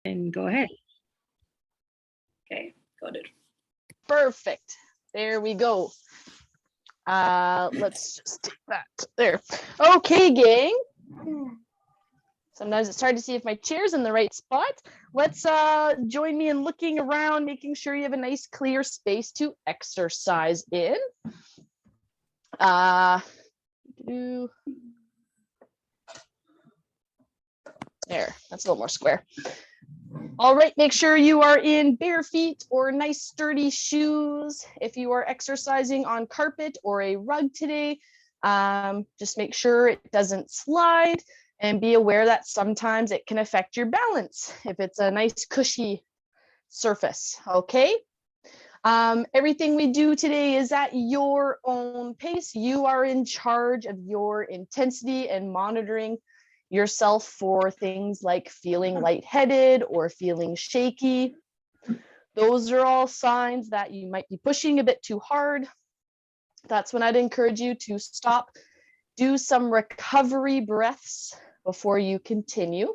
and go ahead. Okay, got it. Perfect. There we go. Let's just take that there. Okay, gang. Sometimes it's hard to see if my chair's in the right spot. Let's join me in looking around, making sure you have a nice clear space to exercise in. There, that's a little more square. All right, make sure you are in bare feet or nice sturdy shoes. If you are exercising on carpet or a rug today, just make sure it doesn't slide, and be aware that sometimes it can affect your balance if it's a nice cushy surface, okay? Everything we do today is at your own pace. You are in charge of your intensity and monitoring yourself for things like feeling lightheaded or feeling shaky. Those are all signs that you might be pushing a bit too hard. That's when I'd encourage you to stop, do some recovery breaths before you continue.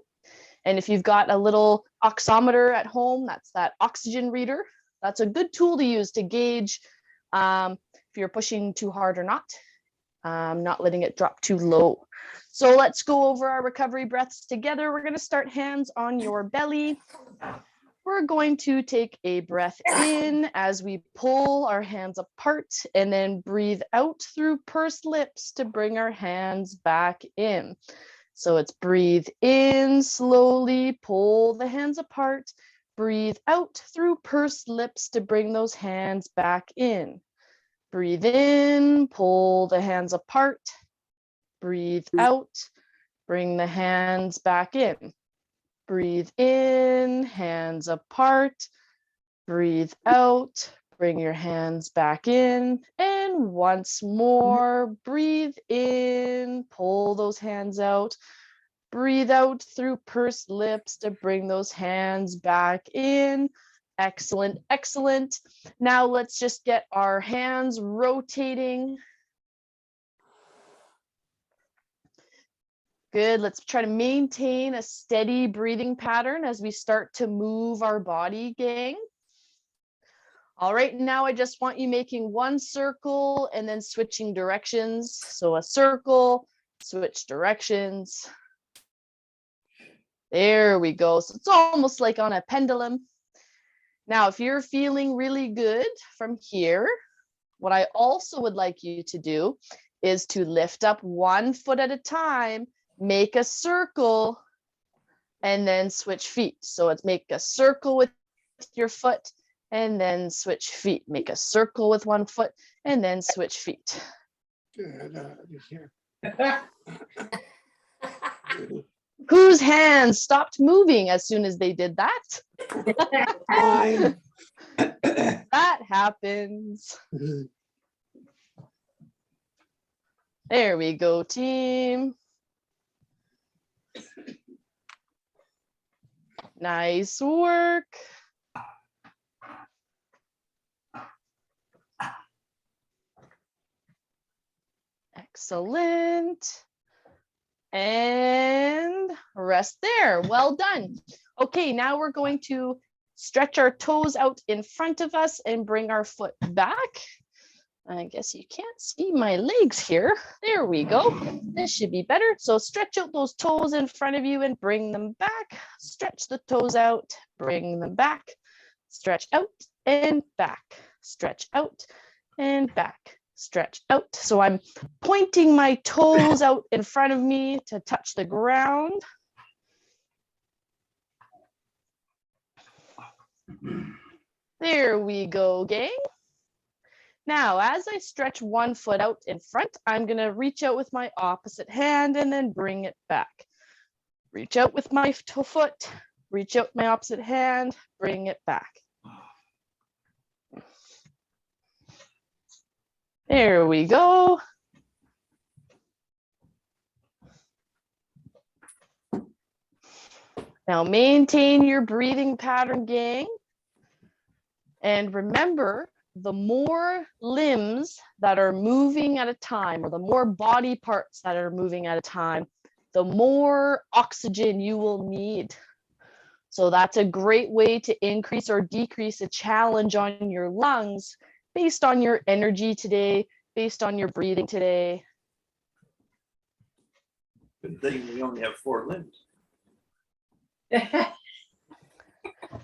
And if you've got a little oximeter at home, that's that oxygen reader, that's a good tool to use to gauge if you're pushing too hard or not letting it drop too low. So let's go over our recovery breaths together. We're going to start hands on your belly. We're going to take a breath in as we pull our hands apart, and then breathe out through pursed lips to bring our hands back in. So it's breathe in slowly, pull the hands apart, breathe out through pursed lips to bring those hands back in. Breathe in, pull the hands apart, breathe out, bring the hands back in. Breathe in, hands apart, breathe out, bring your hands back in, and once more, breathe in, pull those hands out, breathe out through pursed lips to bring those hands back in. Excellent, excellent. Now let's just get our hands rotating. Good, let's try to maintain a steady breathing pattern as we start to move our body, gang. All right, now I just want you making one circle and then switching directions. So a circle, switch directions. There we go. So it's almost like on a pendulum. Now, if you're feeling really good from here, what I also would like you to do is to lift up one foot at a time, make a circle, and then switch feet. So it's make a circle with your foot and then switch feet. Make a circle with one foot and then switch feet. Whose hands stopped moving as soon as they did that? Mine. That happens. There we go, team. Nice work. Excellent. And rest there. Well done. Okay, now we're going to stretch our toes out in front of us and bring our foot back. I guess you can't see my legs here. There we go. This should be better. So stretch out those toes in front of you and bring them back. Stretch the toes out, bring them back. Stretch out and back. Stretch out and back. Stretch out. So I'm pointing my toes out in front of me to touch the ground. There we go, gang. Now, as I stretch one foot out in front, I'm going to reach out with my opposite hand and then bring it back. Reach out with my foot, reach out my opposite hand, bring it back. There we go. Now maintain your breathing pattern, gang. And remember, the more limbs that are moving at a time, or the more body parts that are moving at a time, the more oxygen you will need. So that's a great way to increase or decrease a challenge on your lungs based on your energy today, based on your breathing today. Good thing we only have 4 limbs.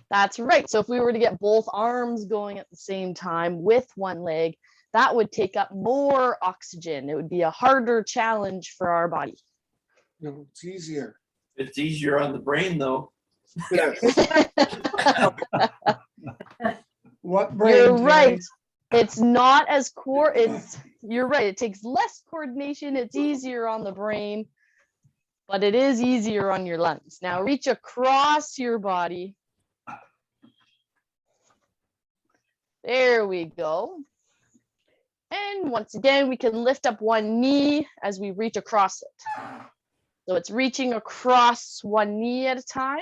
That's right. So if we were to get both arms going at the same time with one leg, that would take up more oxygen. It would be a harder challenge for our body. No, it's easier. It's easier on the brain though. Yes. What brain? You're Terry? right. It's not as you're right. It takes less coordination. It's easier on the brain, but it is easier on your lungs. Now reach across your body. There we go. And once again, we can lift up one knee as we reach across it. So it's reaching across one knee at a time.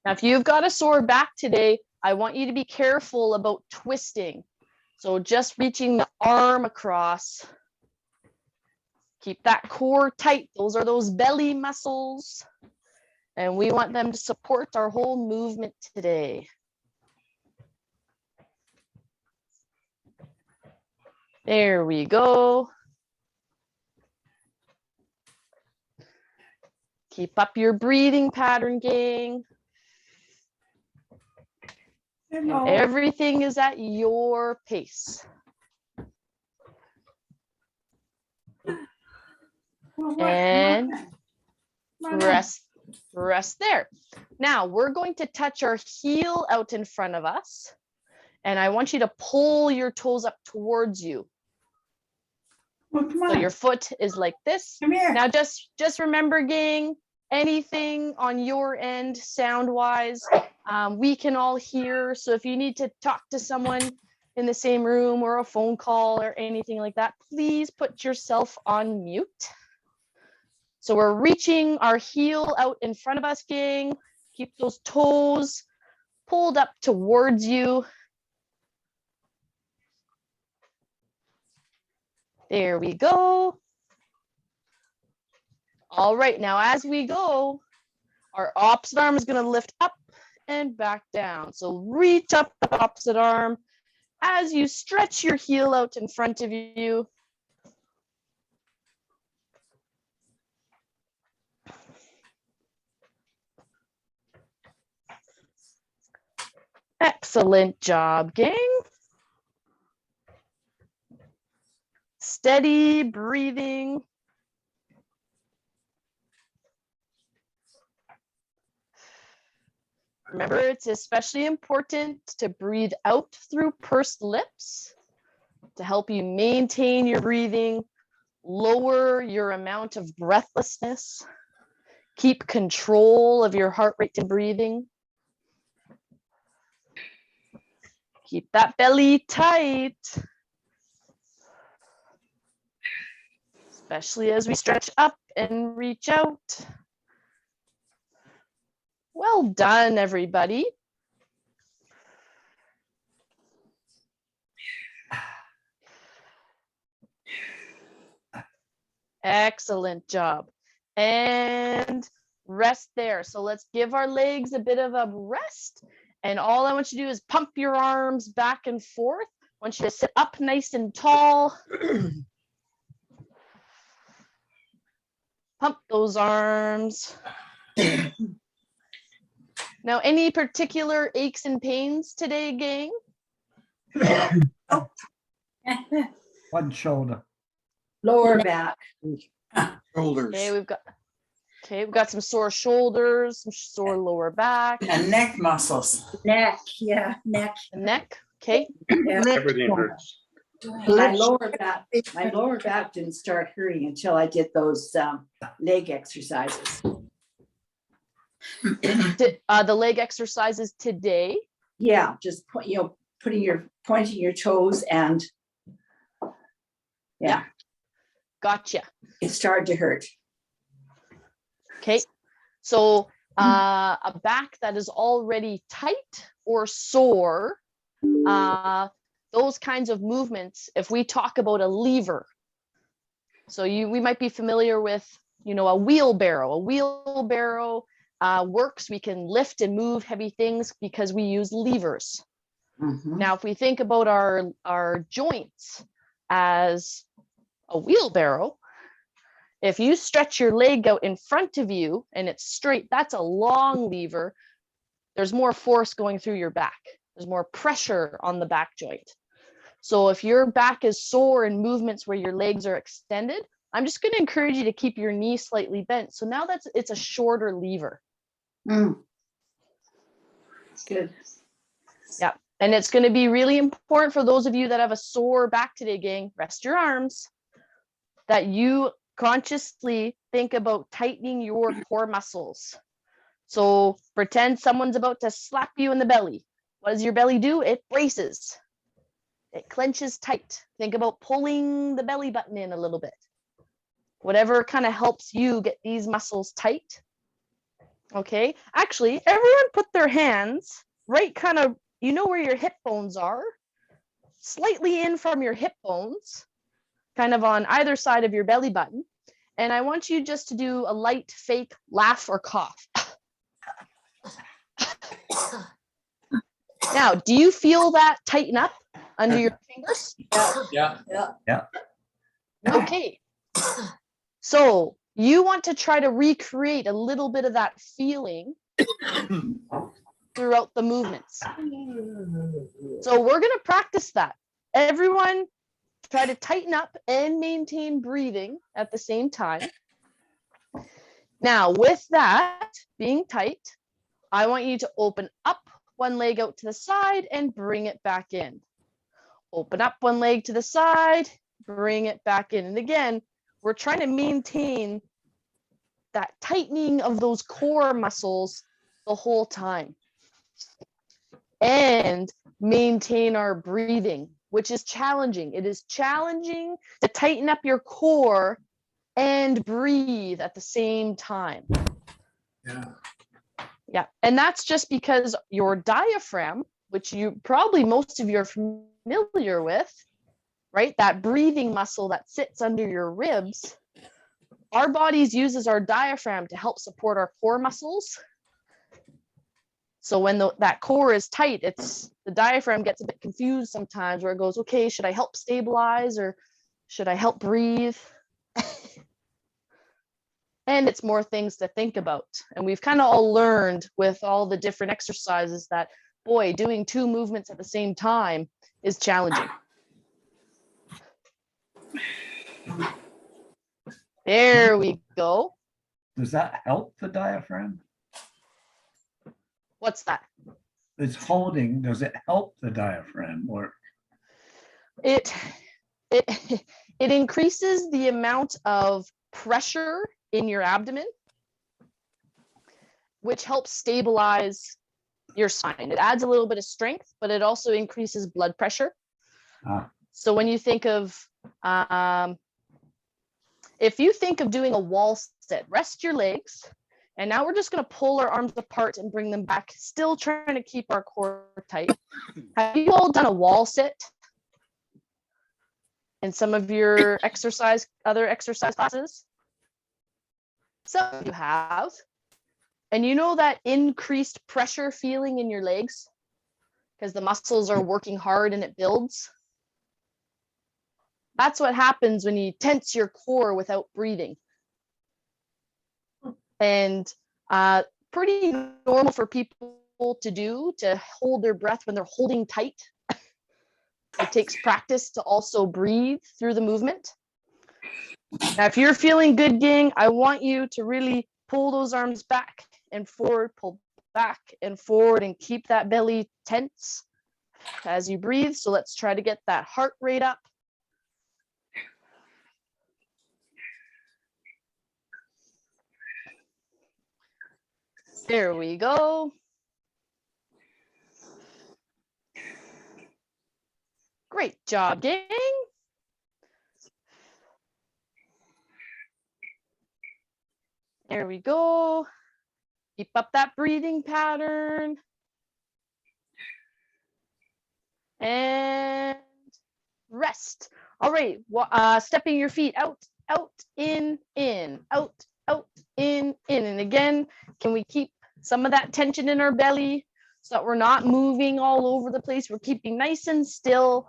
Now, if you've got a sore back today, I want you to be careful about twisting. So just reaching the arm across. Keep that core tight. Those are those belly muscles. And we want them to support our whole movement today. There we go. Keep up your breathing pattern, gang. And everything is at your pace. And rest there. Now we're going to touch our heel out in front of us. And I want you to pull your toes up towards you. So your foot is like this. Come here. Now just remember, gang, anything on your end sound-wise, we can all hear. So if you need to talk to someone in the same room or a phone call or anything like that, please put yourself on mute. So we're reaching our heel out in front of us, gang. Keep those toes pulled up towards you. There we go. All right, now as we go, our opposite arm is going to lift up and back down. So reach up the opposite arm as you stretch your heel out in front of you. Excellent job, gang. Steady breathing. Remember, it's especially important to breathe out through pursed lips to help you maintain your breathing, lower your amount of breathlessness, keep control of your heart rate and breathing. Keep that belly tight, especially as we stretch up and reach out. Well done, everybody. Excellent job. And rest there. So let's give our legs a bit of a rest. And all I want you to do is pump your arms back and forth. I want you to sit up nice and tall. Pump those arms. Now, any particular aches and pains today, gang? One shoulder. Lower back. Shoulders. Okay, we've got some sore shoulders, some sore lower back. And neck muscles. Neck, yeah, neck. Neck, okay. Yeah. Everything hurts. My lower back didn't start hurting until I did those leg exercises. The leg exercises today. Yeah, just pointing your toes and yeah, Gotcha. it started to hurt. Okay, so a back that is already tight or sore, those kinds of movements, if we talk about a lever, So we might be familiar with, you know, a wheelbarrow. A wheelbarrow works. We can lift and move heavy things because we use levers. Mhm. Now, if we think about our joints as a wheelbarrow, if you stretch your leg out in front of you and it's straight, that's a long lever. There's more force going through your back. There's more pressure on the back joint. So if your back is sore in movements where your legs are extended, I'm just going to encourage you to keep your knee slightly bent. So now it's a shorter lever. Mm. Good. Yeah. And it's going to be really important for those of you that have a sore back today, gang, rest your arms, that you consciously think about tightening your core muscles. So pretend someone's about to slap you in the belly. What does your belly do? It braces. It clenches tight. Think about pulling the belly button in a little bit. Whatever kind of helps you get these muscles tight. Okay. Actually, everyone put their hands right kind of, you know where your hip bones are, slightly in from your hip bones, kind of on either side of your belly button. And I want you just to do a light fake laugh or cough. Now, do you feel that tighten up under your fingers? Yeah. Yeah. Okay. So you want to try to recreate a little bit of that feeling throughout the movements. So we're going to practice that. Everyone try to tighten up and maintain breathing at the same time. Now, with that being tight, I want you to open up one leg out to the side and bring it back in. Open up one leg to the side, bring it back in. And again, we're trying to maintain that tightening of those core muscles the whole time. And maintain our breathing, which is challenging. It is challenging to tighten up your core and breathe at the same time. Yeah, and that's just because your diaphragm, which most of you are familiar with, right? That breathing muscle that sits under your ribs. Our bodies uses our diaphragm to help support our core muscles. So when that core is tight, the diaphragm gets a bit confused sometimes, where it goes, okay, should I help stabilize or should I help breathe? And it's more things to think about. And we've kind of all learned with all the different exercises that, boy, doing two movements at the same time is challenging. There we go. Does that help the diaphragm? What's that? It's holding. Does it help the diaphragm or? It increases the amount of pressure in your abdomen, which helps stabilize your spine. It adds a little bit of strength, but it also increases blood pressure. So when you think of, if you think of doing a wall sit, rest your legs. And now we're just going to pull our arms apart and bring them back, still trying to keep our core tight. Have you all done a wall sit in some of your other exercise classes? Some of you have. And you know that increased pressure feeling in your legs because the muscles are working hard and it builds? That's what happens when you tense your core without breathing. And pretty normal for people to do, to hold their breath when they're holding tight. It takes practice to also breathe through the movement. Now, if you're feeling good, gang, I want you to really pull those arms back and forward, pull back and forward, and keep that belly tense as you breathe. So let's try to get that heart rate up. There we go. Great job, gang. There we go. Keep up that breathing pattern. And rest. All right, stepping your feet out out, in, out, in. And again, can we keep some of that tension in our belly so that we're not moving all over the place? We're keeping nice and still.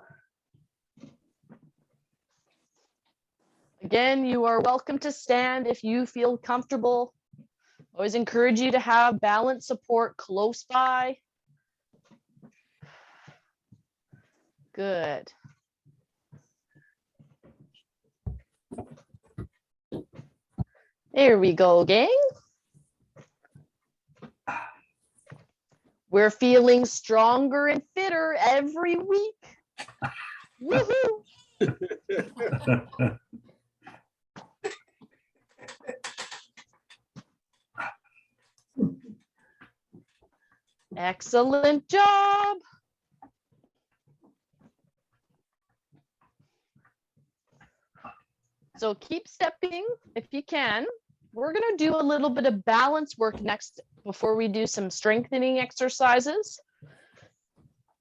Again, you are welcome to stand if you feel comfortable. Always encourage you to have balance support close by. Good. There we go, gang. We're feeling stronger and fitter every week. Woohoo! Excellent job. So keep stepping if you can. We're going to do a little bit of balance work next before we do some strengthening exercises.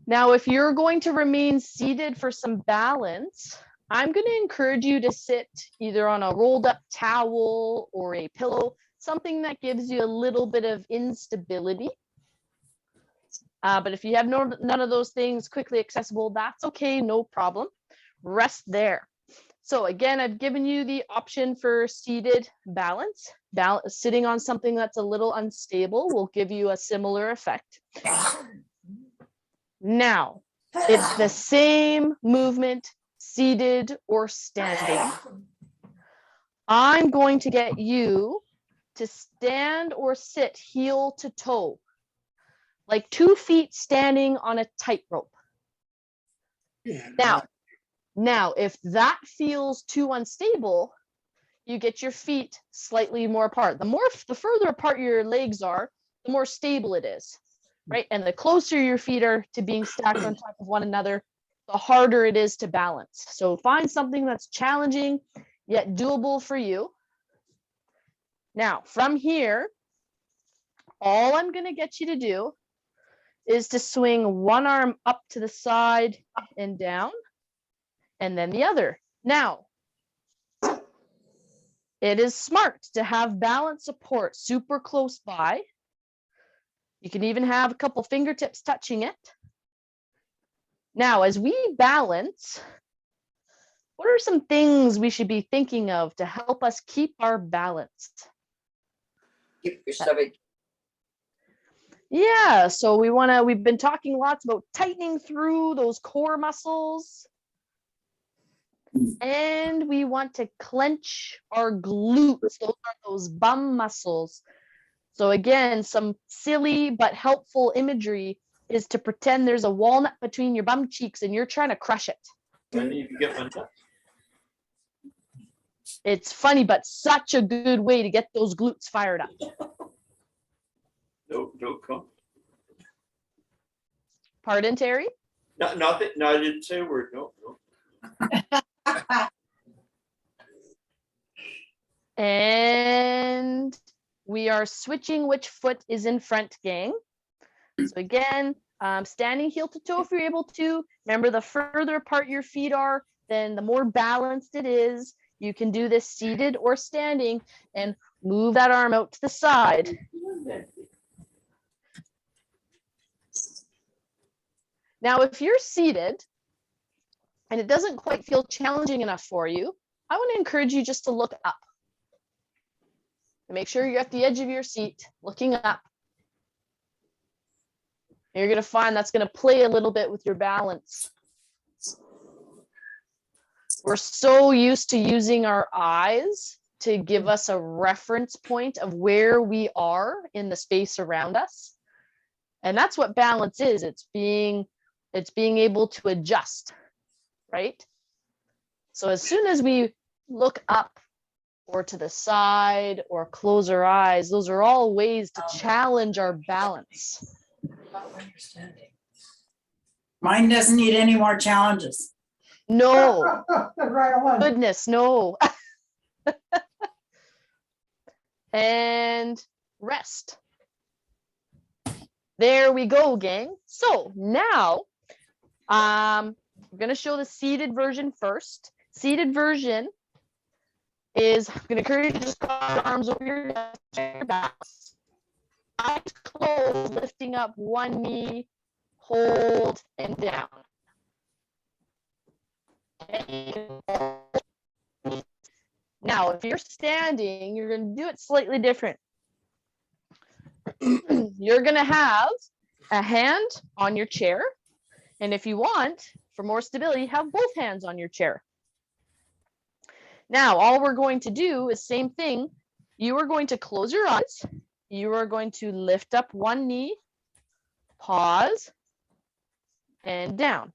Now, if you're going to remain seated for some balance, I'm going to encourage you to sit either on a rolled up towel or a pillow, something that gives you a little bit of instability. But if you have none of those things quickly accessible, that's okay, no problem. Rest there. So again, I've given you the option for seated balance. Sitting on something that's a little unstable will give you a similar effect. Now, it's the same movement, seated or standing. I'm going to get you to stand or sit heel to toe, like 2 feet standing on a tightrope. Now, if that feels too unstable, you get your feet slightly more apart. The further apart your legs are, the more stable it is, right? And the closer your feet are to being stacked on top of one another, the harder it is to balance. So find something that's challenging yet doable for you. Now, from here, all I'm going to get you to do is to swing one arm up to the side and down, and then the other. Now, it is smart to have balance support super close by. You can even have a couple fingertips touching it. Now, as we balance, what are some things we should be thinking of to help us keep our balance? Keep your stomach. Yeah, so we've been talking lots about tightening through those core muscles. And we want to clench our glutes. Those are those bum muscles. So again, some silly but helpful imagery is to pretend there's a walnut between your bum cheeks and you're trying to crush it. I need to get my nuts. It's funny, but such a good way to get those glutes fired up. No, don't come. Pardon, Terry? No, nothing. No, I didn't say a word. No, no. And we are switching which foot is in front, gang. So again, standing heel to toe if you're able to. Remember, the further apart your feet are, then the more balanced it is. You can do this seated or standing and move that arm out to the side. Now, if you're seated and it doesn't quite feel challenging enough for you, I want to encourage you just to look up. And make sure you're at the edge of your seat, looking up. And you're going to find that's going to play a little bit with your balance. We're so used to using our eyes to give us a reference point of where we are in the space around us. And that's what balance is. It's being able to adjust, right? So as soon as we look up or to the side or close our eyes, those are all ways to challenge our balance. Mine doesn't need any more challenges. No, Right on. goodness, no. And rest. There we go, gang. So now I'm going to show the seated version first. Seated version, is I'm going to encourage you to just cross your arms over your back. Eyes closed, lifting up one knee, hold, and down. Now, if you're standing, you're going to do it slightly different. You're going to have a hand on your chair. And if you want, for more stability, have both hands on your chair. Now, all we're going to do is same thing. You are going to close your eyes. You are going to lift up one knee, pause, and down.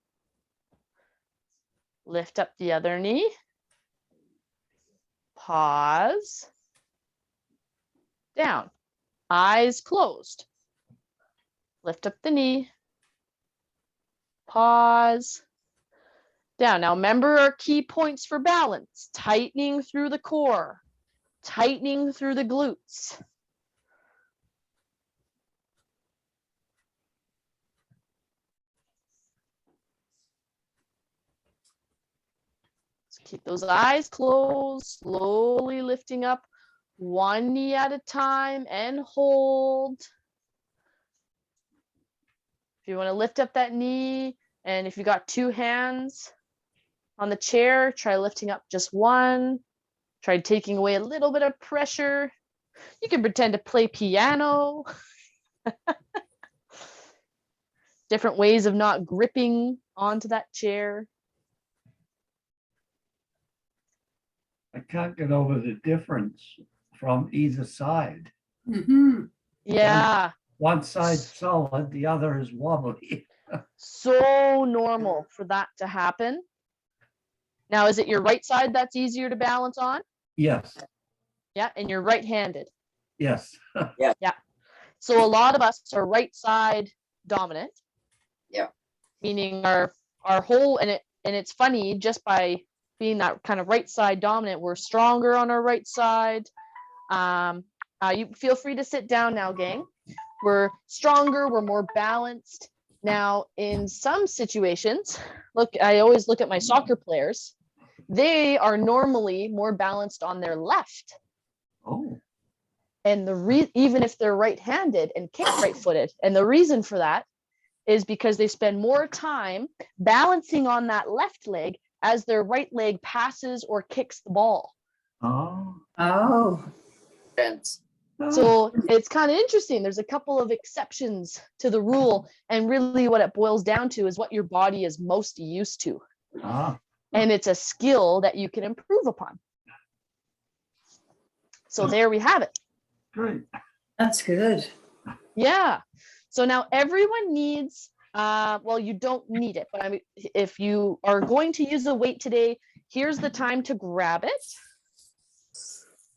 Lift up the other knee, pause, down. Eyes closed. Lift up the knee, pause, down. Now remember our key points for balance: tightening through the core, tightening through the glutes. So keep those eyes closed, slowly lifting up one knee at a time and hold. If you want to lift up that knee, and if you got two hands on the chair, try lifting up just one. Try taking away a little bit of pressure. You can pretend to play piano. Different ways of not gripping onto that chair. I can't get over the difference from either side. Mhm. Yeah, One side's solid, the other is wobbly. so normal for that to happen. Now, is it your right side that's easier to balance on? Yes, Yeah, and you're right-handed. yes. So a lot of us are right side dominant. Yeah. Meaning our whole, and it's funny, just by being that kind of right side dominant, we're stronger on our right side. You feel free to sit down now, gang. We're stronger, we're more balanced. Now, in some situations, look, I always look at my soccer players. They are normally more balanced on their left. Oh, And even if they're right-handed and kick right-footed, and the reason for that is because they spend more time balancing on that left leg as their right leg passes or kicks the ball. oh. Oh, So it's kind of interesting. There's a couple of exceptions to the rule, and really what it boils down to is what your body is most used to. Ah, And it's a skill that you can improve upon. So there we have it. great. that's good. Yeah. So now everyone needs, well, you don't need it, but I mean, if you are going to use a weight today, here's the time to grab it.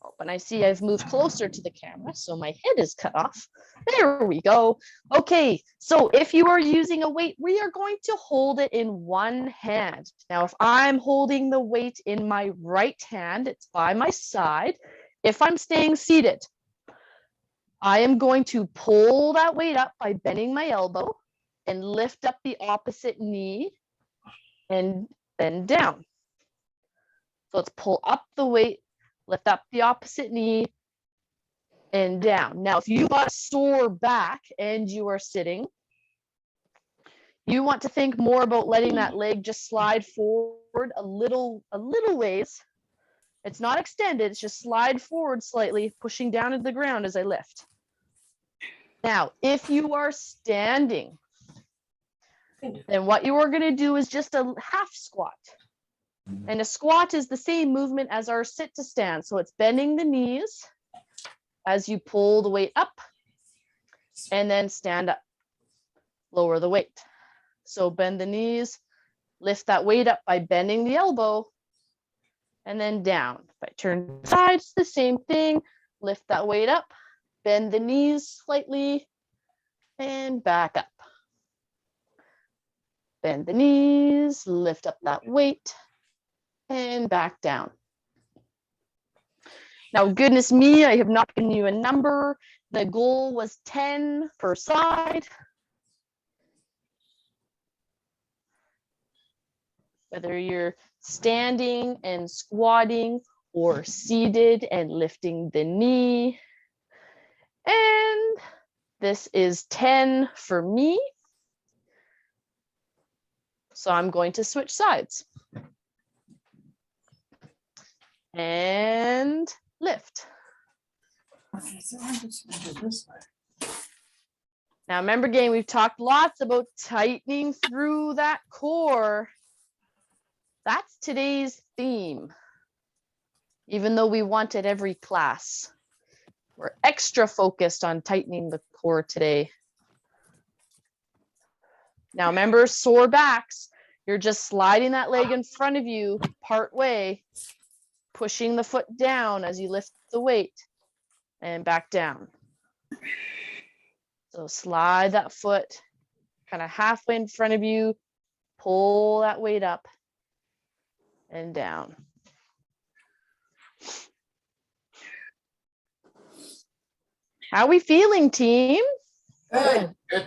Oh, and I see I've moved closer to the camera, so my head is cut off. There we go. Okay, so if you are using a weight, we are going to hold it in one hand. Now, if I'm holding the weight in my right hand, it's by my side. If I'm staying seated, I am going to pull that weight up by bending my elbow and lift up the opposite knee and then down. So let's pull up the weight, lift up the opposite knee and down. Now, if you got a sore back and you are sitting, you want to think more about letting that leg just slide forward a little ways. It's not extended, it's just slide forward slightly, pushing down to the ground as I lift. Now, if you are standing, then what you are going to do is just a half squat. And a squat is the same movement as our sit to stand. So it's bending the knees as you pull the weight up and then stand up, lower the weight. So bend the knees, lift that weight up by bending the elbow and then down. If I turn sides, the same thing, lift that weight up, bend the knees slightly and back up. Bend the knees, lift up that weight and back down. Now, goodness me, I have not given you a number. The goal was 10 per side. Whether you're standing and squatting or seated and lifting the knee. And this is 10 for me. So I'm going to switch sides. And lift. Okay, so I'm just gonna do this way. Now remember, gang, we've talked lots about tightening through that core. That's today's theme. Even though we want it every class, we're extra focused on tightening the core today. Now remember, sore backs, you're just sliding that leg in front of you part way, pushing the foot down as you lift the weight and back down. So slide that foot kind of halfway in front of you, pull that weight up and down. How are we feeling, team? Good. Good.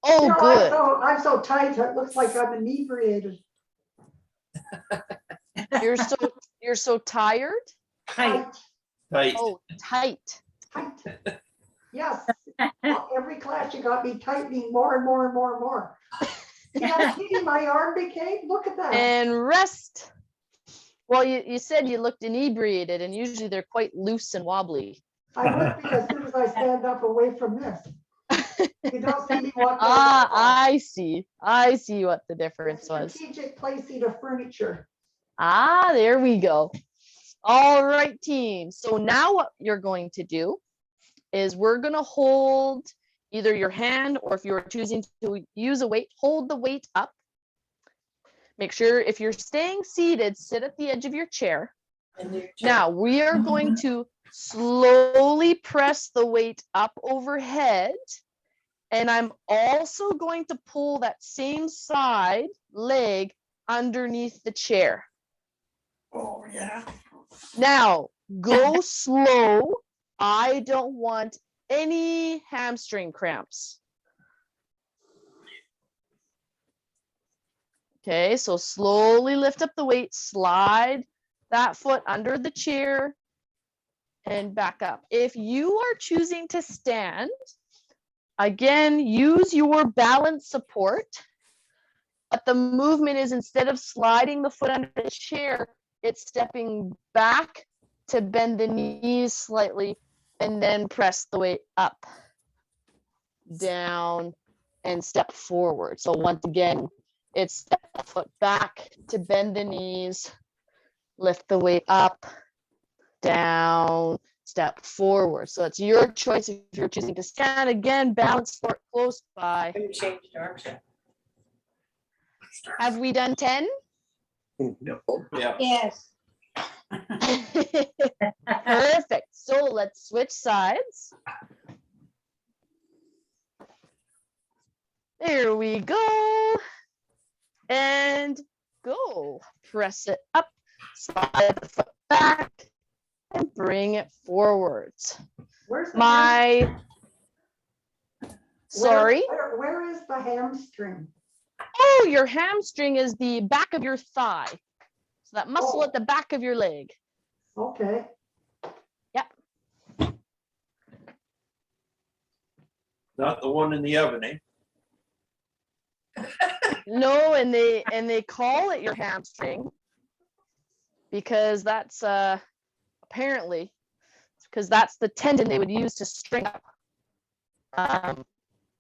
Oh, You know, good. I'm so tight, it looks like I'm inebriated. You're so tired? Tight. Tight. Oh, tight. Tight. Yes. Well, every class you got me tightening more and more and more and more. See how skinny my arm became? Look at that. And rest. Well, you said you looked inebriated, and usually they're quite loose and wobbly. I would be as soon as I stand up away from this. You don't see me walk. I see. I see what the difference was. Strategic placing of furniture. Ah, there we go. All right, team. So now what you're going to do is we're going to hold either your hand, or if you're choosing to use a weight, hold the weight up. Make sure if you're staying seated, sit at the edge of your chair. Now we are going to slowly press the weight up overhead. And I'm also going to pull that same side leg underneath the chair. Oh, yeah. Now, go slow. I don't want any hamstring cramps. Okay, so slowly lift up the weight, slide that foot under the chair and back up. If you are choosing to stand, again, use your balance support, but the movement is, instead of sliding the foot under the chair, it's stepping back to bend the knees slightly and then press the weight up, down, and step forward. So once again, it's step the foot back to bend the knees, lift the weight up, down, step forward. So it's your choice if you're choosing to stand. Again, balance support close by. Have we done 10? Yeah. Yes. Perfect. So let's switch sides. There we go. And go. Press it up, slide the foot back, and bring it forwards. Where's the Sorry. Where is the hamstring? Oh, your hamstring is the back of your thigh. So that muscle at the back of your leg. Okay. Yep. Not the one in the oven, eh? No, and they call it your hamstring because that's apparently because that's the tendon they would use to string up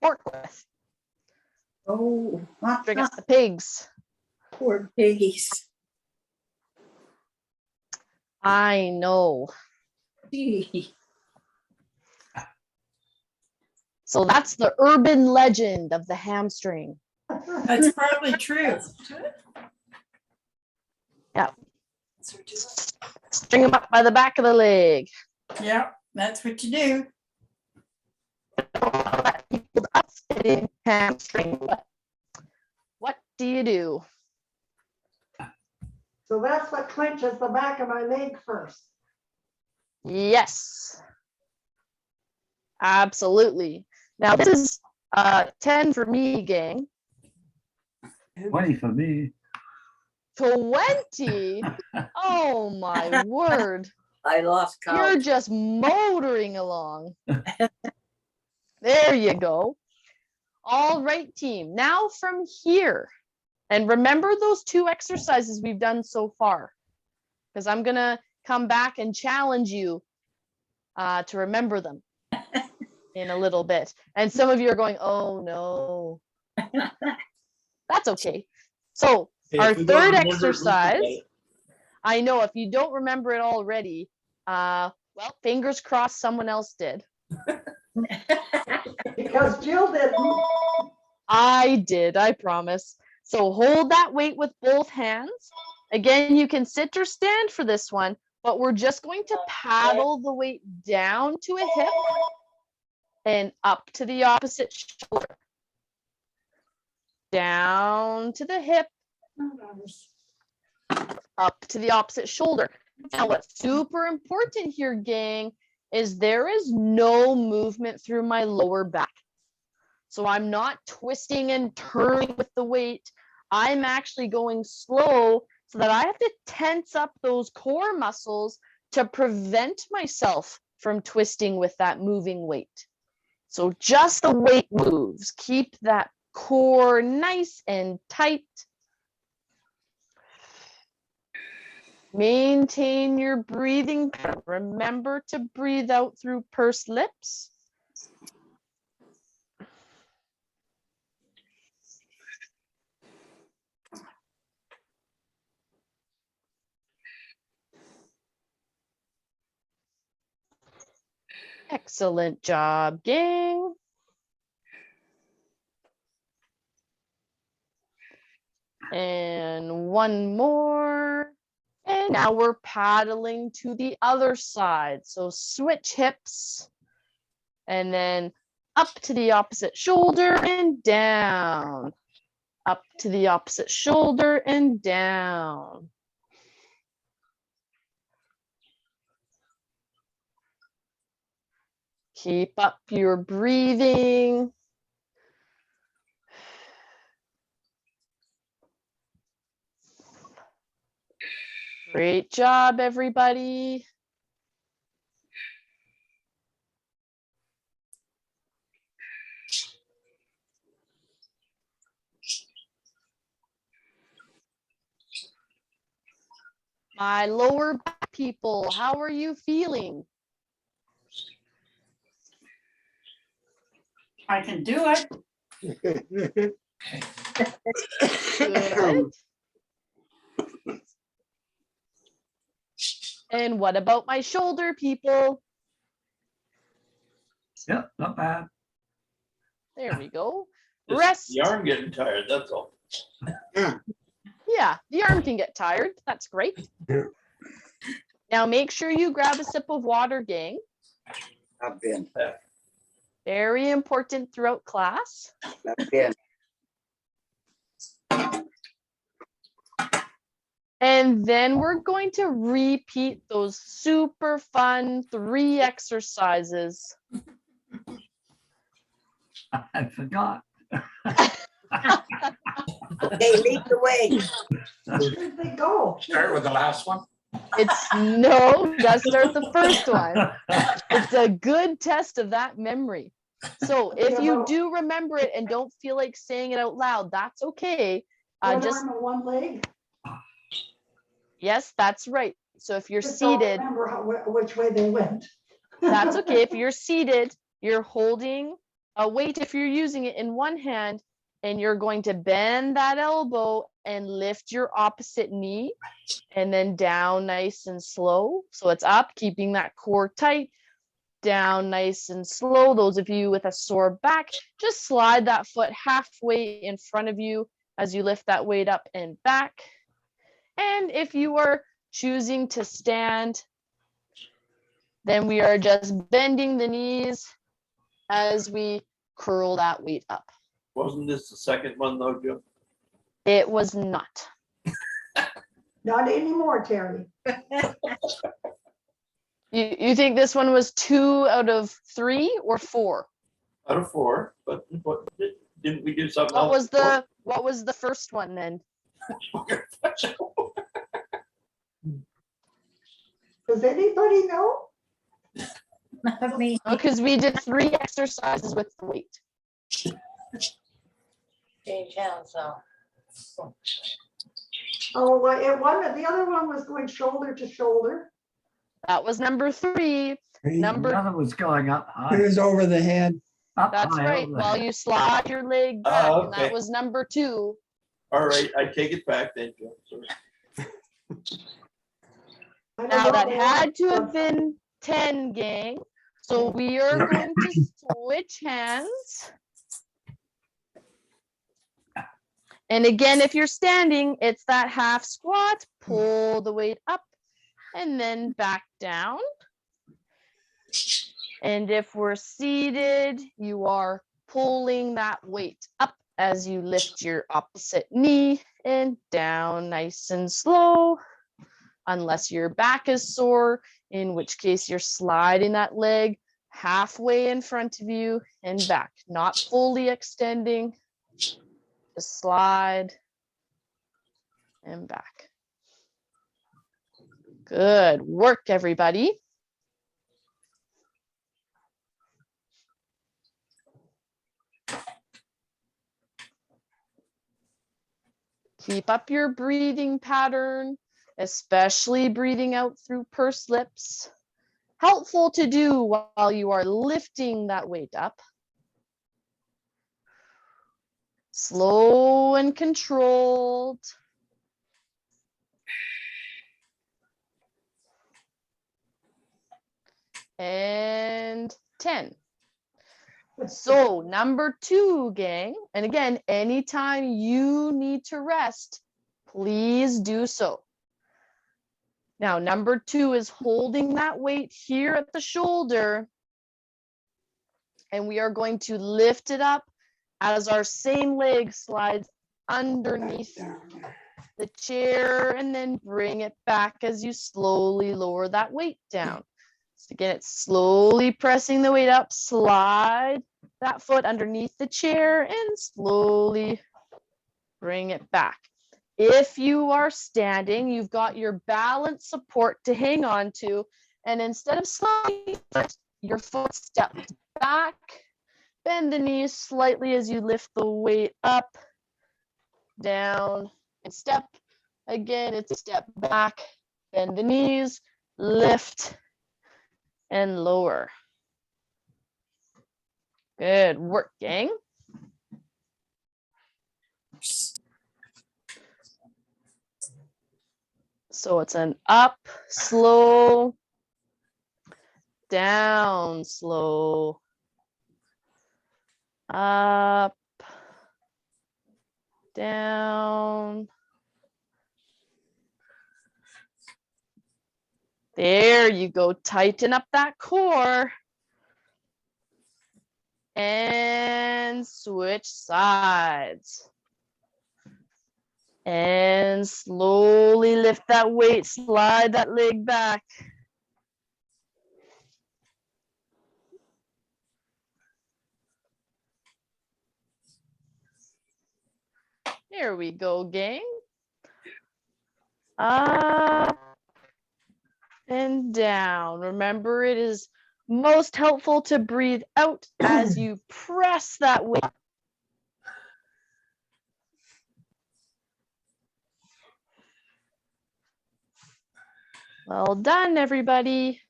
pork with. Oh, String up the pigs. poor piggies. I know. Gee. So that's the urban legend of the hamstring. That's probably true. Yeah. String them up by the back of the leg. Yeah, that's what you do. Hamstring. What do you do? So that's what clenches the back of my leg first. Yes. Absolutely. Now this is 10 for me, gang. 20 for me. 20? Oh my word. I lost You're count. just motoring along. There you go. All right, team. Now from here, and remember those 2 exercises we've done so far, because I'm going to come back and challenge you to remember them in a little bit. And some of you are going, oh no. That's okay. So Hey, our if we don't third remember it, we exercise, forget it. I know if you don't remember it already, well, fingers crossed someone else did. Because Jill didn't. I did, I promise. So hold that weight with both hands. Again, you can sit or stand for this one, but we're just going to paddle the weight down to a hip and up to the opposite shoulder. Down to the hip, up to the opposite shoulder. Now, what's super important here, gang, is there is no movement through my lower back. So I'm not twisting and turning with the weight. I'm actually going slow so that I have to tense up those core muscles to prevent myself from twisting with that moving weight. So just the weight moves. Keep that core nice and tight. Maintain your breathing. Remember to breathe out through pursed lips. Excellent job, gang. And one more. And now we're paddling to the other side. So switch hips and then up to the opposite shoulder and down. Up to the opposite shoulder and down. Keep up your breathing. Great job, everybody. My lower back people, how are you feeling? I can do it. Good. And what about my shoulder people? Yep, not bad. There we go. Just Rest. The arm getting tired, that's all. Yeah, the arm can get tired. That's great. Now make sure you grab a sip of water, gang. I've been. Very important throughout class. I've been. And then we're going to repeat those super fun 3 exercises. I forgot. Okay, lead the way. Where'd they go? Start with the last one. It's no, you gotta start the first one. It's a good test of that memory. So if you do remember it and don't feel like saying it out loud, that's okay. One Just arm and one leg. yes, that's right. So if you're Just don't seated, remember which way they went. that's okay. If you're seated, you're holding a weight if you're using it in one hand, and you're going to bend that elbow and lift your opposite knee and then down nice and slow. So it's up, keeping that core tight, down nice and slow. Those of you with a sore back, just slide that foot halfway in front of you as you lift that weight up and back. And if you are choosing to stand, then we are just bending the knees as we curl that weight up. Wasn't this the second one though, Joe? It was not. Not anymore, Terry. You think this one was 2 out of 3 or 4? Out of 4, but what, didn't we do something What else? was the first one then? before? Does anybody know? Not me. Because we did 3 exercises with the weight. Change hands, so. Oh, well, the other one was going shoulder to shoulder. That was number 3. Number, The other was going up It high. was over the head. Up that's high right. over the While head. you slide your leg back, and that okay. was number 2. All right, I take it back then, Joe. Sorry. I don't Now know that the had to one. have been 10, gang. So we are going to switch hands. And again, if you're standing, it's that half squat, pull the weight up and then back down. And if we're seated, you are pulling that weight up as you lift your opposite knee and down nice and slow. Unless your back is sore, in which case you're sliding that leg halfway in front of you and back, not fully extending. Just slide and back. Good work, everybody. Keep up your breathing pattern, especially breathing out through pursed lips. Helpful to do while you are lifting that weight up. Slow and controlled. And 10. So number 2, gang, and again, anytime you need to rest, please do so. Now, number 2 is holding that weight here at the shoulder, and we are going to lift it up as our same leg slides underneath the chair, and then bring it back as you slowly lower that weight down. So again, it's slowly pressing the weight up, slide that foot underneath the chair and slowly bring it back. If you are standing, you've got your balance support to hang on to, and instead of sliding your foot steps back, bend the knees slightly as you lift the weight up, down, and step. Again, it's step back, bend the knees, lift, and lower. Good work, gang. So it's an up, slow, down, slow, up, down. There you go. Tighten up that core. And switch sides. And slowly lift that weight, slide that leg back. There we go, gang. Up and down. Remember, it is most helpful to breathe out as you press that weight. Well done, everybody.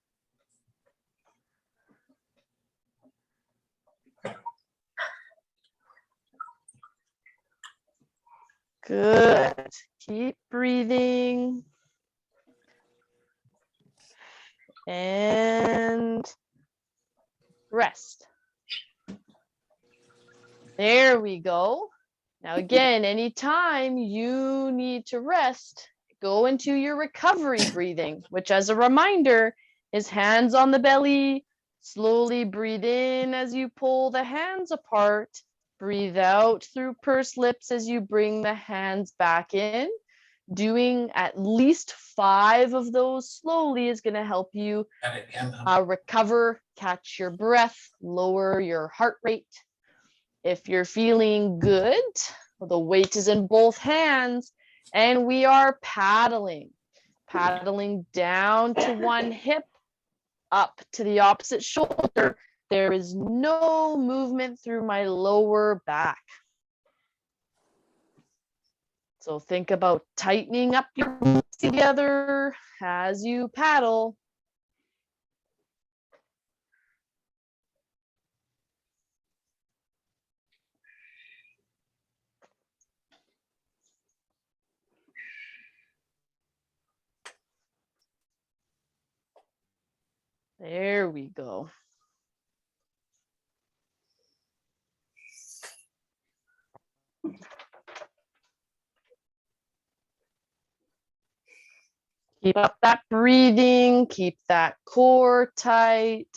Good. Keep breathing. And rest. There we go. Now again, anytime you need to rest, go into your recovery breathing, which as a reminder is hands on the belly. Slowly breathe in as you pull the hands apart. Breathe out through pursed lips as you bring the hands back in. Doing at least 5 of those slowly is going to help you recover, catch your breath, lower your heart rate. If you're feeling good, the weight is in both hands and we are paddling. Paddling down to one hip, up to the opposite shoulder. There is no movement through my lower back. So think about tightening up your glutes together as you paddle. There we go. Keep up that breathing, keep that core tight.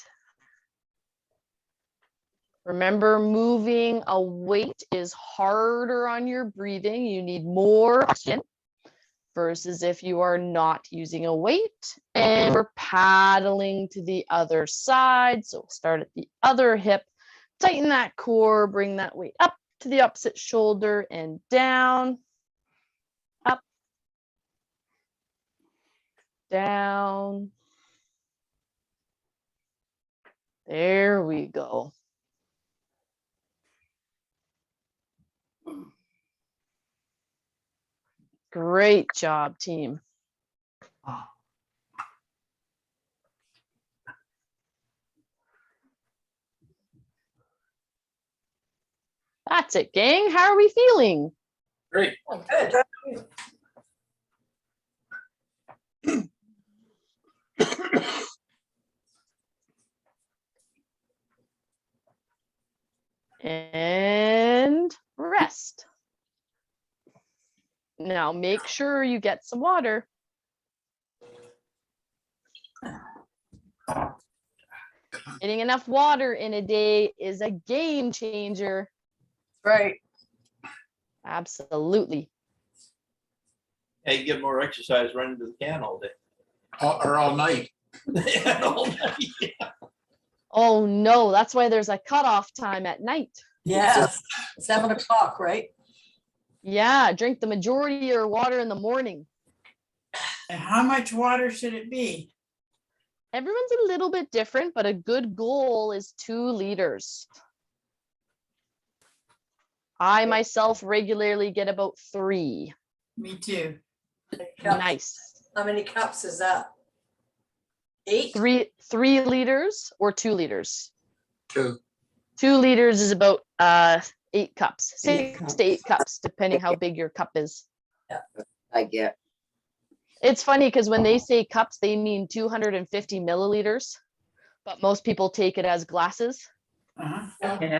Remember, moving a weight is harder on your breathing. You need more oxygen versus if you are not using a weight. And we're paddling to the other side. So start at the other hip, tighten that core, bring that weight up to the opposite shoulder and down, up, down. There we go. Great job, team. That's it, gang. How are we feeling? Great. Good. And rest. Now make sure you get some water. Getting enough water in a day is a game changer. Right. Absolutely. Yeah, you get more exercise running to the can all day. Or all night. All night. Oh no, that's why there's a cutoff time at night. Yes, 7 o'clock, right? Yeah, drink the majority of your water in the morning. And how much water should it be? Everyone's a little bit different, but a good goal is 2 liters. I myself regularly get about 3. Me too. Nice. How many cups is that? 8? 3 liters or 2 liters? 2. 2 liters is about 8 cups, 8 6 to 8 cups, depending how big your cup is. I get. It's funny because when they say cups, they mean 250 milliliters, but most people take it as glasses. Uh-huh.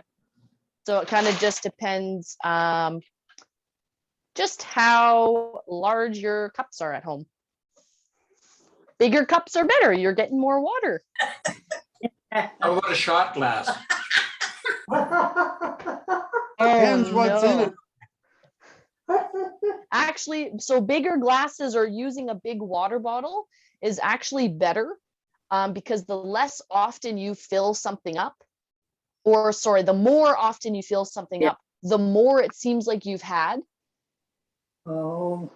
So it kind of just depends just how large your cups are at home. Bigger cups are better. You're getting more water. How about a shot glass? Depends what's in it. Actually, so bigger glasses or using a big water bottle is actually better because the less often you fill something up, or sorry, the more often you fill something up, the more it seems like you've had. Oh.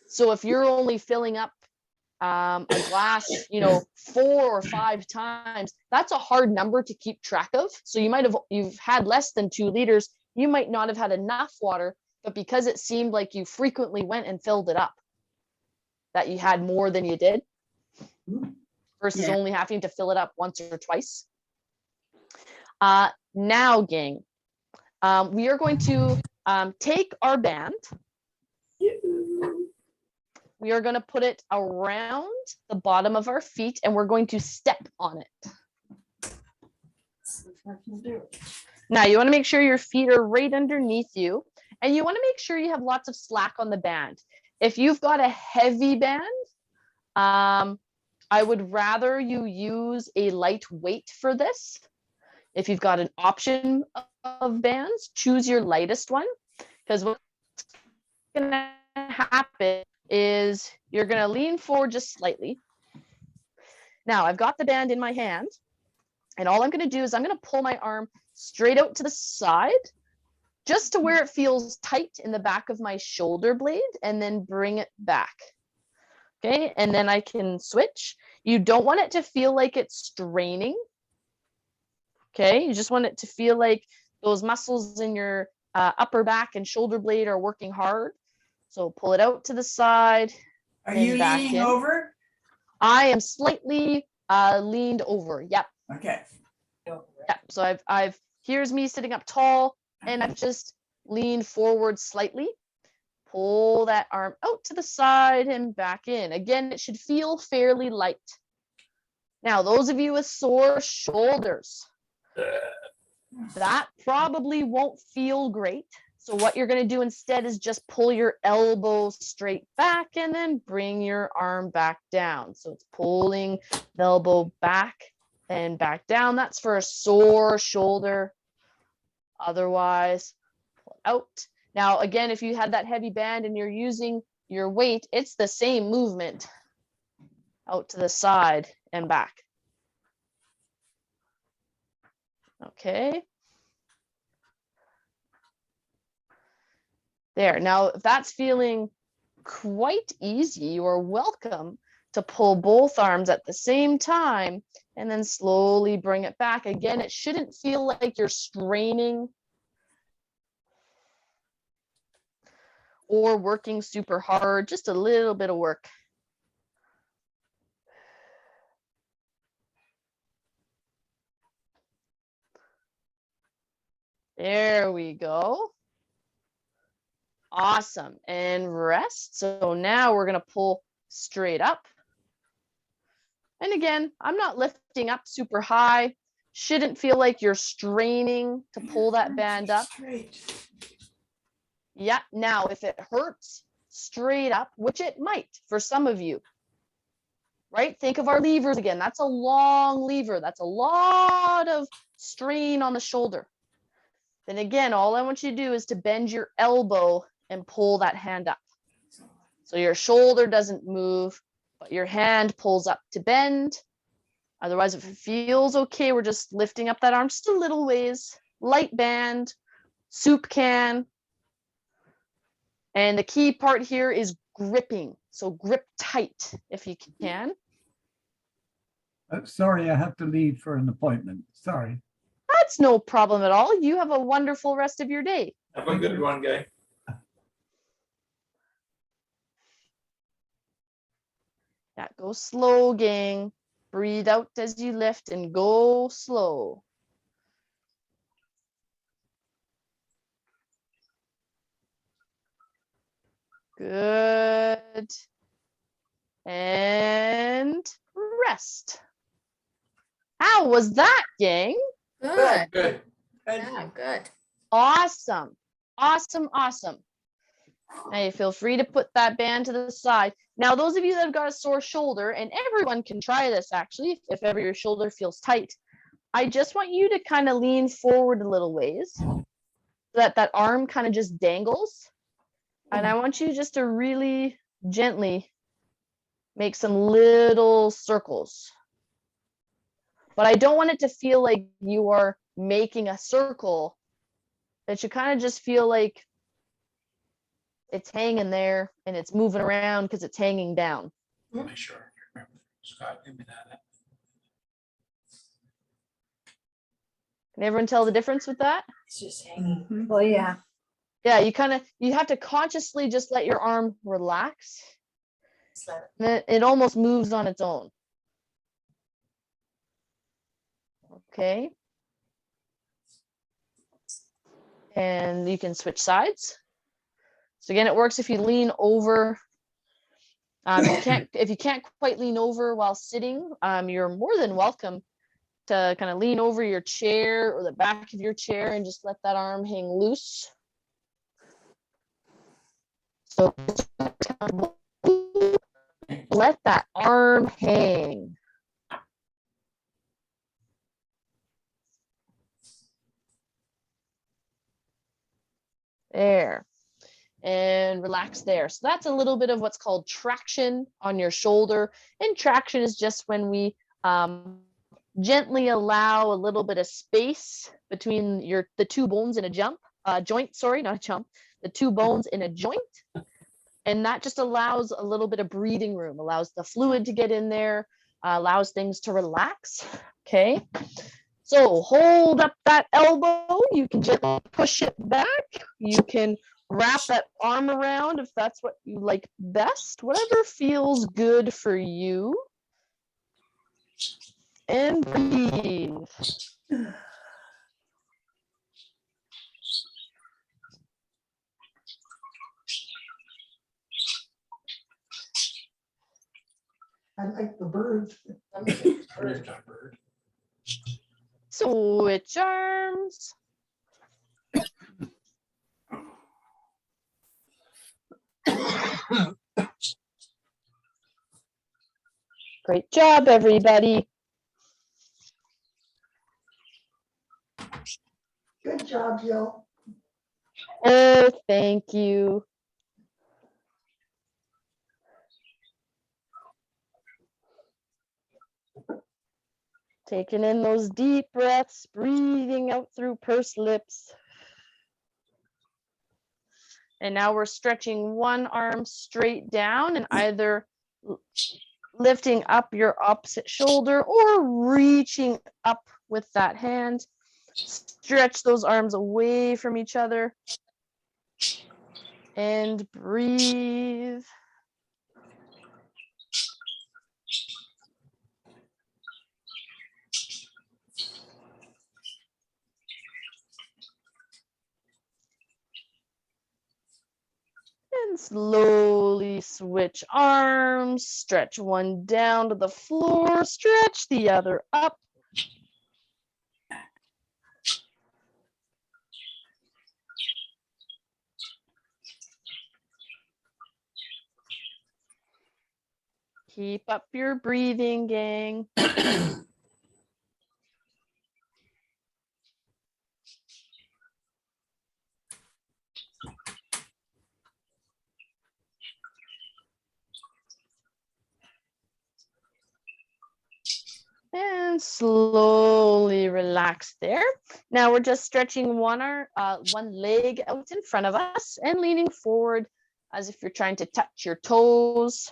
So if you're only filling up a glass, 4 or 5 times, that's a hard number to keep track of. So you've had less than 2 liters. You might not have had enough water, but because it seemed like you frequently went and filled it up, that you had more than you did versus only having to fill it up once or twice. Now, gang, we are going to take our band. We are going to put it around the bottom of our feet and we're going to step on it. Now, you want to make sure your feet are right underneath you and you want to make sure you have lots of slack on the band. If you've got a heavy band, I would rather you use a light weight for this. If you've got an option of bands, choose your lightest one because what's going to happen is you're going to lean forward just slightly. Now I've got the band in my hand and all I'm going to do is I'm going to pull my arm straight out to the side just to where it feels tight in the back of my shoulder blade and then bring it back. Okay, and then I can switch. You don't want it to feel like it's straining. Okay, you just want it to feel like those muscles in your upper back and shoulder blade are working hard. So pull it out to the side. Are Then you back leaning in. over? I am slightly leaned over. Yep. Okay. Yep. So I've here's me sitting up tall, and I've just leaned forward slightly. Pull that arm out to the side and back in. Again, it should feel fairly light. Now, those of you with sore shoulders, that probably won't feel great. So what you're going to do instead is just pull your elbow straight back and then bring your arm back down. So it's pulling the elbow back and back down. That's for a sore shoulder. Otherwise, pull it out. Now, again, if you had that heavy band and you're using your weight, it's the same movement out to the side and back. Okay. There. Now, if that's feeling quite easy, you are welcome to pull both arms at the same time and then slowly bring it back. Again, it shouldn't feel like you're straining or working super hard, just a little bit of work. There we go. Awesome. And rest. So now we're going to pull straight up. And again, I'm not lifting up super high. Shouldn't feel like you're straining to pull that band up. Straight. Yeah. Now, if it hurts straight up, which it might for some of you, right? Think of our levers again. That's a long lever. That's a lot of strain on the shoulder. Then again, all I want you to do is to bend your elbow and pull that hand up. So your shoulder doesn't move, but your hand pulls up to bend. Otherwise, if it feels okay, we're just lifting up that arm just a little ways. Light band, soup can. And the key part here is gripping. So grip tight if you can. Sorry, I have to leave for an appointment. Sorry. That's no problem at all. You have a wonderful rest of your day. Have a good one, guy. Yeah, go slow, gang. Breathe out as you lift and go slow. Good. And rest. How was that, gang? Good. Good. Yeah, good. Awesome. Awesome, awesome. Now you feel free to put that band to the side. Now, those of you that have got a sore shoulder, and everyone can try this actually, if ever your shoulder feels tight, I just want you to kind of lean forward a little ways so that that arm kind of just dangles. And I want you just to really gently make some little circles. But I don't want it to feel like you are making a circle. It should kind of just feel like it's hanging there and it's moving around because it's hanging down. Make sure I remember. Scott, give me that. Can everyone tell the difference with that? It's just hanging. Well, yeah. Yeah, you have to consciously just let your arm relax. And then it almost moves on its own. Okay. And you can switch sides. So again, it works if you lean over. If you can't quite lean over while sitting, you're more than welcome to kind of lean over your chair or the back of your chair and just let that arm hang loose. So let that arm hang. There. And relax there. So that's a little bit of what's called traction on your shoulder. And traction is just when we gently allow a little bit of space between the two bones in a joint, sorry, not a jump, the two bones in a joint. And that just allows a little bit of breathing room, allows the fluid to get in there, allows things to relax. Okay. So hold up that elbow. You can gently push it back. You can wrap that arm around if that's what you like best, whatever feels good for you. And breathe. I like the birds. Bird's got bird. Switch arms. Great job, everybody. Good job, Jill. Oh, thank you. Taking in those deep breaths, breathing out through pursed lips. And now we're stretching one arm straight down and either lifting up your opposite shoulder or reaching up with that hand. Stretch those arms away from each other and breathe. And slowly switch arms, stretch one down to the floor, stretch the other up. Keep up your breathing, gang. And slowly relax there. Now we're just stretching one leg out in front of us and leaning forward as if you're trying to touch your toes.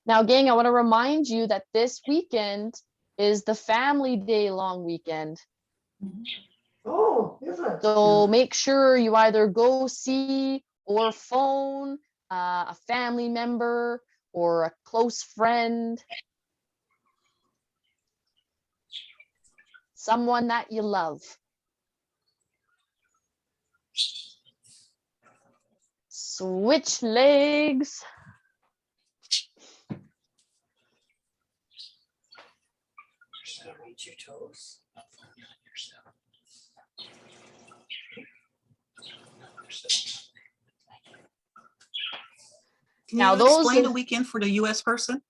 Now, gang, I want to remind you that this weekend is the Family Day long weekend. Oh, is it? So make sure you either go see or phone a family member or a close friend, someone that you love. Switch legs. Reach your toes. Can Now you those explain are- the weekend for the US person?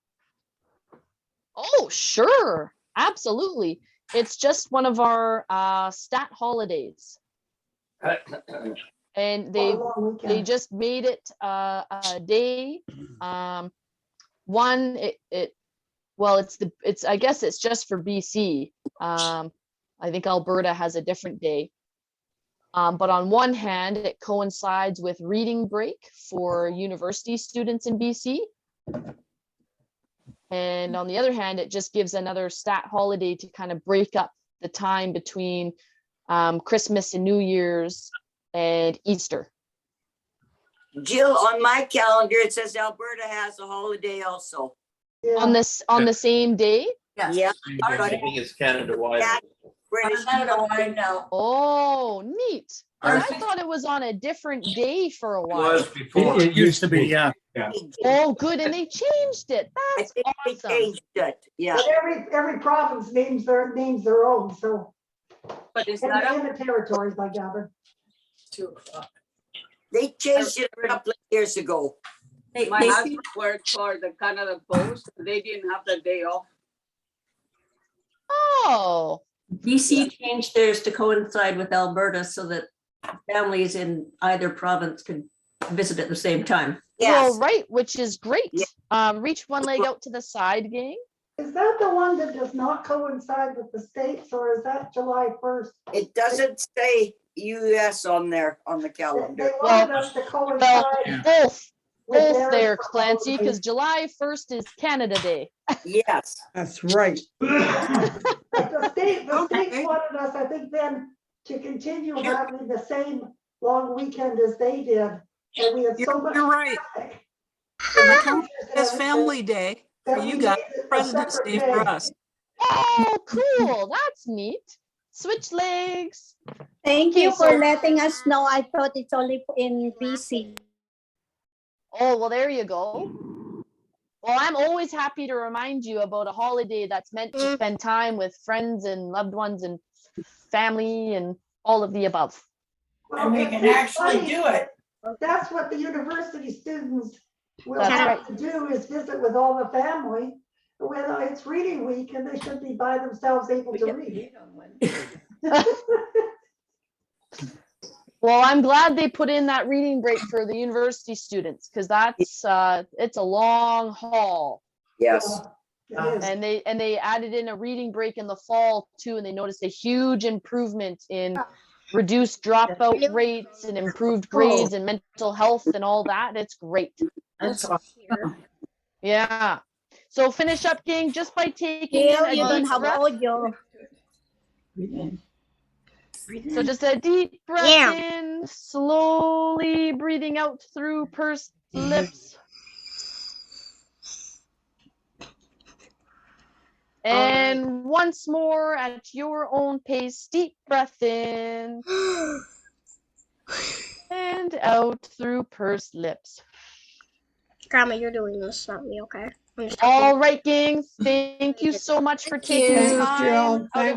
Oh, sure. Absolutely. It's just one of our stat holidays. And Oh, long they weekend. just made it a day. One, it's I guess it's just for BC. I think Alberta has a different day. But on one hand, it coincides with reading break for university students in BC. And on the other hand, it just gives another stat holiday to kind of break up the time between Christmas and New Year's and Easter. Jill, on my calendar, it says Alberta has a holiday also. Yeah. On the same day. Yeah. I think it's Canada-wide. British. Canada-wide now. Oh, neat. I Ours- thought it was on a different day for a while. Was before. It used to be, yeah. Oh, good. And they changed it. I That's think they awesome. changed it, yeah. But every province names their own, so. But it's In not up the territories, I gather. to 2:00. They changed it a couple of years ago. My husband worked for the Canada Post. They didn't have the day off. Oh, BC changed theirs to coincide with Alberta so that families in either province could visit at the same time. Yes. well, right, which is great. Yeah. Reach one leg out to the side, gang. Is that the one that does not coincide with the states, or is that July 1st? It doesn't say US on there on the They calendar. wanted us to coincide Both with both theirs there, for Clancy, holidays. because July 1st is Canada Day. Yes. That's right. But the states Okay. wanted us, I think, then to continue having the same long weekend as they did. And we had so much You're right. traffic. My country says Family Day for you guys, President's Day for us. Oh, cool. That's neat. Switch legs. Thank Okay, you for so- letting us know. I thought it's only in BC. Oh, well, there you go. Well, I'm always happy to remind you about a holiday that's meant to spend time with friends and loved ones and family and all of the above. Well, And we it's can just actually funny. do it. That's what the university students will That's have right. to do, is visit with all the family. When it's reading week and they should be by themselves able to read. Well, I'm glad they put in that reading break for the university students because that's it's a long haul. Yes. It is. And they added in a reading break in the fall too, and they noticed a huge improvement in reduced dropout rates and improved grades and mental health and all that. It's great. That's awesome. Yeah. So finish up, King, just by taking Gail, in a you don't deep have breath. audio. So just a deep breath in, slowly breathing out through pursed lips. And once more at your own pace, deep breath in and out through pursed lips. Grandma, you're doing this, not me, okay? All right, gang. Thank you so much for taking you. time out of